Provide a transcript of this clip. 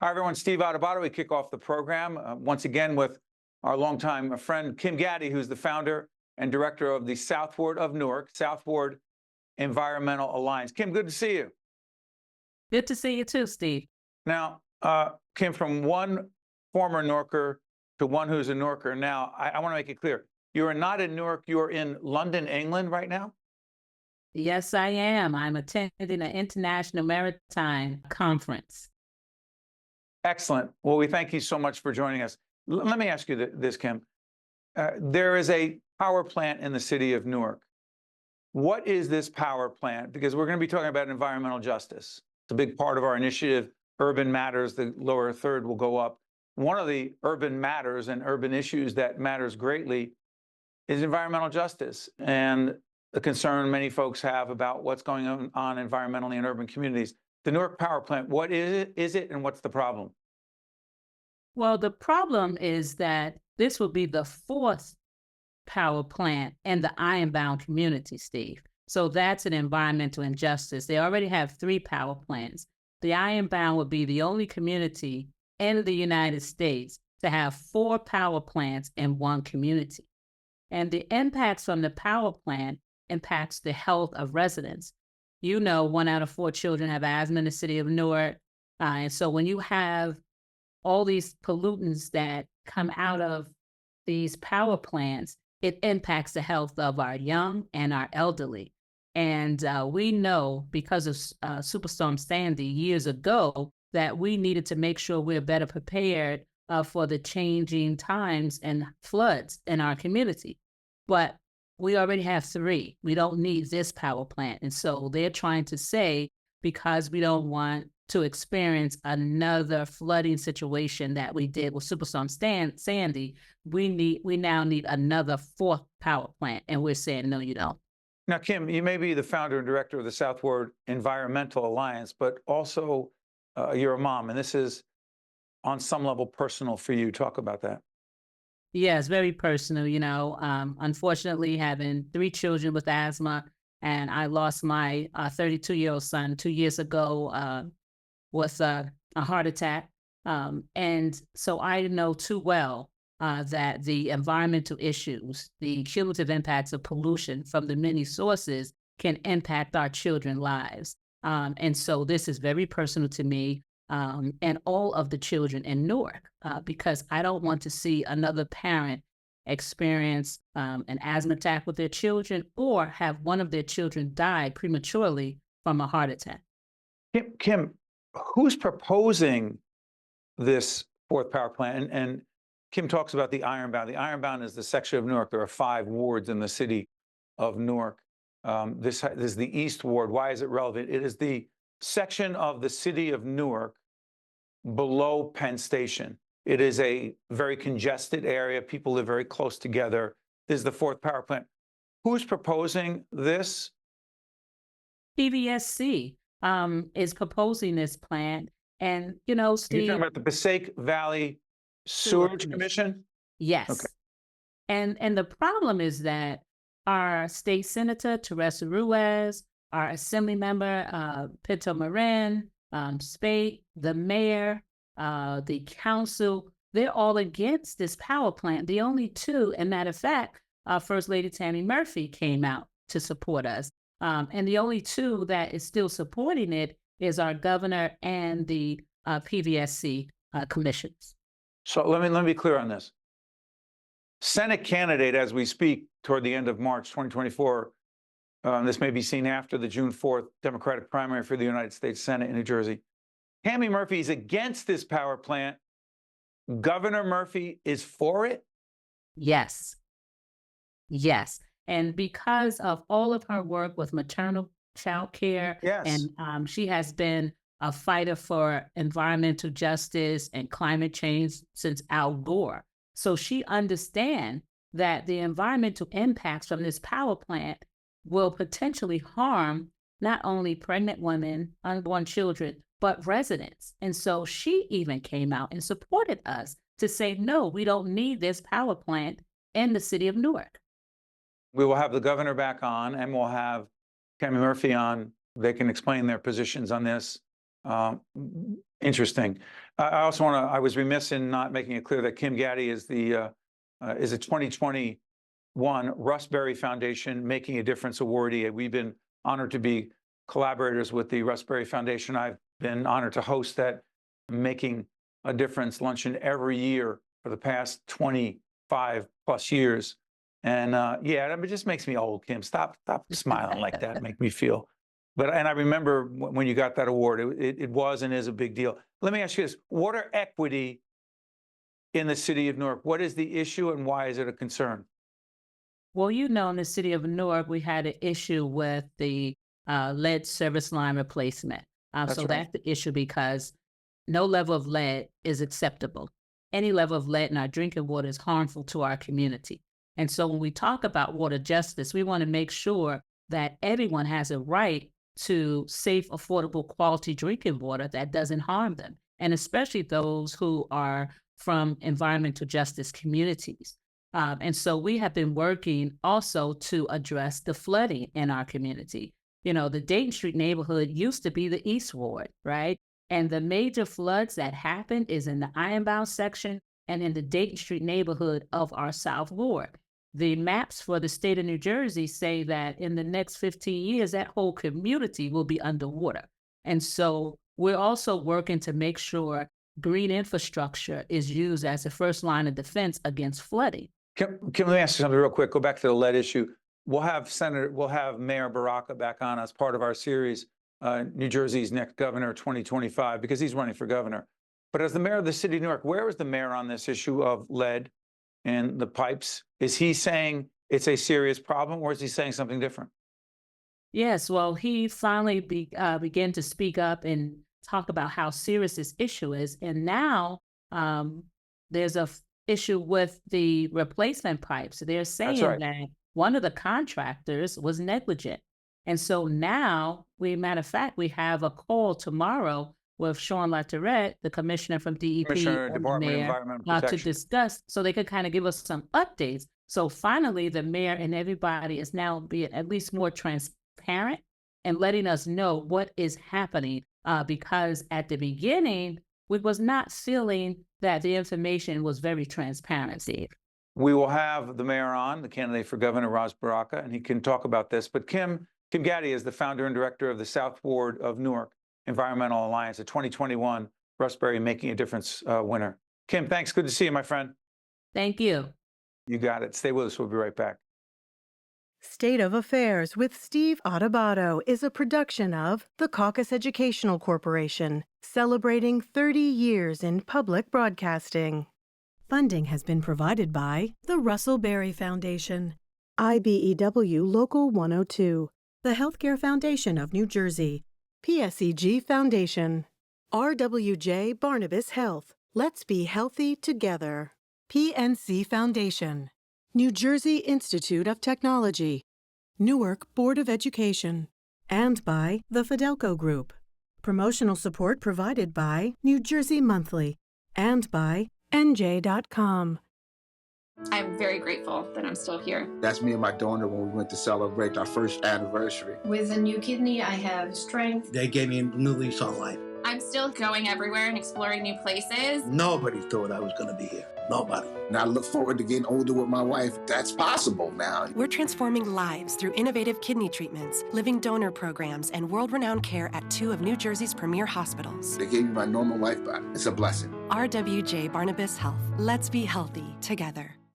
Hi, everyone. Steve Adubato. We kick off the program once again with our longtime friend, Kim Gaddy, who's the founder and director of the South Ward of Newark, South Ward Environmental Alliance. Kim, good to see you. Good to see you too, Steve. Now, Kim, from one former Newarker to one who's a Newarker now, I want to make it clear. You are not in Newark. You are in London, England right now? Yes, I am. I'm attending an international maritime conference. Excellent. Well, we thank you so much for joining us. Let me ask you this, Kim. There is a power plant in the city of Newark. What is this power plant? Because we're going to be talking about environmental justice. It's a big part of our initiative, Urban Matters. The lower third will go up. One of the urban matters and urban issues that matters greatly is environmental justice and the concern many folks have about what's going on environmentally in urban communities. The Newark power plant, what is it, and what's the problem? Well, the problem is that this will be the fourth power plant in the ironbound community, Steve. So that's an environmental injustice. They already have 3 power plants. The ironbound will be the only community in the United States to have 4 power plants in one community. And the impacts from the power plant impacts the health of residents. You know, 1 out of 4 children have asthma in the city of Newark. And so when you have all these pollutants that come out of these power plants, it impacts the health of our young and our elderly. And we know because of Superstorm Sandy years ago that we needed to make sure we're better prepared for the changing times and floods in our community. But we already have 3. We don't need this power plant. And so they're trying to say, because we don't want to experience another flooding situation that we did with Superstorm Sandy, we now need another 4th power plant. And we're saying, no, you don't. Now, Kim, you may be the founder and director of the South Ward Environmental Alliance, but also you're a mom, and this is on some level personal for you. Talk about that. Yeah, it's very personal. You know, unfortunately, having 3 children with asthma, and I lost my 32-year-old son 2 years ago with a heart attack. And so I know too well that the environmental issues, the cumulative impacts of pollution from the many sources can impact our children's lives. And so this is very personal to me and all of the children in Newark, because I don't want to see another parent experience an asthma attack with their children or have one of their children die prematurely from a heart attack. Kim, who's proposing this 4th power plant? And Kim talks about the Ironbound. The Ironbound is the section of Newark. There are 5 wards in the city of Newark. This is the East Ward. Why is it relevant? It is the section of the city of Newark below Penn Station. It is a very congested area. People live very close together. This is the 4th power plant. Who's proposing this? PVSC is proposing this plant. And, you know, Steve. You're talking about the Passaic Valley Sewerage Commission? Yes. Okay. And the problem is that our state senator, Teresa Ruiz, our assembly member, Pinto Marin, Spate, the mayor, the council, they're all against this power plant. The only 2, and matter of fact, First Lady Tammy Murphy came out to support us. And the only 2 that is still supporting it is our governor and the PVSC commissions. So let me be clear on this. Senate candidate, as we speak, toward the end of March 2024, this may be seen after the June 4th Democratic primary for the United States Senate in New Jersey. Tammy Murphy is against this power plant. Governor Murphy is for it? Yes. Yes. And because of all of her work with maternal child care, yes. And she has been a fighter for environmental justice and climate change since Al Gore. So she understands that the environmental impacts from this power plant will potentially harm not only pregnant women, unborn children, but residents. And so she even came out and supported us to say, no, we don't need this power plant in the city of Newark. We will have the governor back on, and we'll have Tammy Murphy on. They can explain their positions on this. Interesting. I also want to, I was remiss in not making it clear that Kim Gaddy is a 2021 Russ Berrie Foundation Making a Difference awardee. We've been honored to be collaborators with the Russ Berrie Foundation. I've been honored to host that Making a Difference luncheon every year for the past 25 plus years. And yeah, it just makes me old, Kim. Stop smiling like that. Make me feel. And I remember when you got that award, it was and is a big deal. Let me ask you this: water equity in the city of Newark. What is the issue, and why is it a concern? Well, in the city of Newark, we had an issue with the lead service line replacement. That's So right. that's the issue because no level of lead is acceptable. Any level of lead in our drinking water is harmful to our community. And so when we talk about water justice, we want to make sure that everyone has a right to safe, affordable, quality drinking water that doesn't harm them, and especially those who are from environmental justice communities. And so we have been working also to address the flooding in our community. The Dayton Street neighborhood used to be the East Ward, right? And the major floods that happened is in the Ironbound section and in the Dayton Street neighborhood of our South Ward. The maps for the state of New Jersey say that in the next 15 years, that whole community will be underwater. And so we're also working to make sure green infrastructure is used as the first line of defense against flooding. Kim, let me ask you something real quick. Go back to the lead issue. We'll have Mayor Baraka back on as part of our series, New Jersey's next governor 2025, because he's running for governor. But as the mayor of the city of Newark, where is the mayor on this issue of lead and the pipes? Is he saying it's a serious problem, or is he saying something different? Yes, well, he finally began to speak up and talk about how serious this issue is. And now there's a issue with the replacement pipes. They're saying right. that one of the contractors was negligent. And so now, matter of fact, we have a call tomorrow with Sean LaTourette, the commissioner from DEP, Commissioner, and the Department of mayor, Environmental to Protection. discuss so they could kind of give us some updates. So finally, the mayor and everybody is now being at least more transparent and letting us know what is happening. Because at the beginning, we was not feeling that the information was very transparent, Steve. We will have the mayor on, the candidate for governor, Ras Baraka, and he can talk about this. But Kim Gaddy is the founder and director of the South Ward of Newark Environmental Alliance, a 2021 Russ Berrie Making a Difference winner. Kim, thanks. Good to see you, my friend. Thank you. You got it. Stay with us. We'll be right back. State of Affairs with Steve Adubato is a production of the Caucus Educational Corporation, celebrating 30 years in public broadcasting. Funding has been provided by the Russell Berrie Foundation, IBEW Local 102, the Healthcare Foundation of New Jersey, PSEG Foundation, RWJ Barnabas Health, Let's Be Healthy Together, PNC Foundation, New Jersey Institute of Technology, Newark Board of Education, and by the Fidelco Group. Promotional support provided by New Jersey Monthly and by NJ.com. I'm very grateful that I'm still here. That's me and my donor when we went to celebrate our first anniversary. With a new kidney, I have strength. They gave me a new lease on life. I'm still going everywhere and exploring new places. Nobody thought I was going to be here. Nobody. And I look forward to getting older with my wife. That's possible now. We're transforming lives through innovative kidney treatments, living donor programs, and world-renowned care at 2 of New Jersey's premier hospitals. They gave me my normal life back. It's a blessing. RWJ Barnabas Health. Let's be healthy together.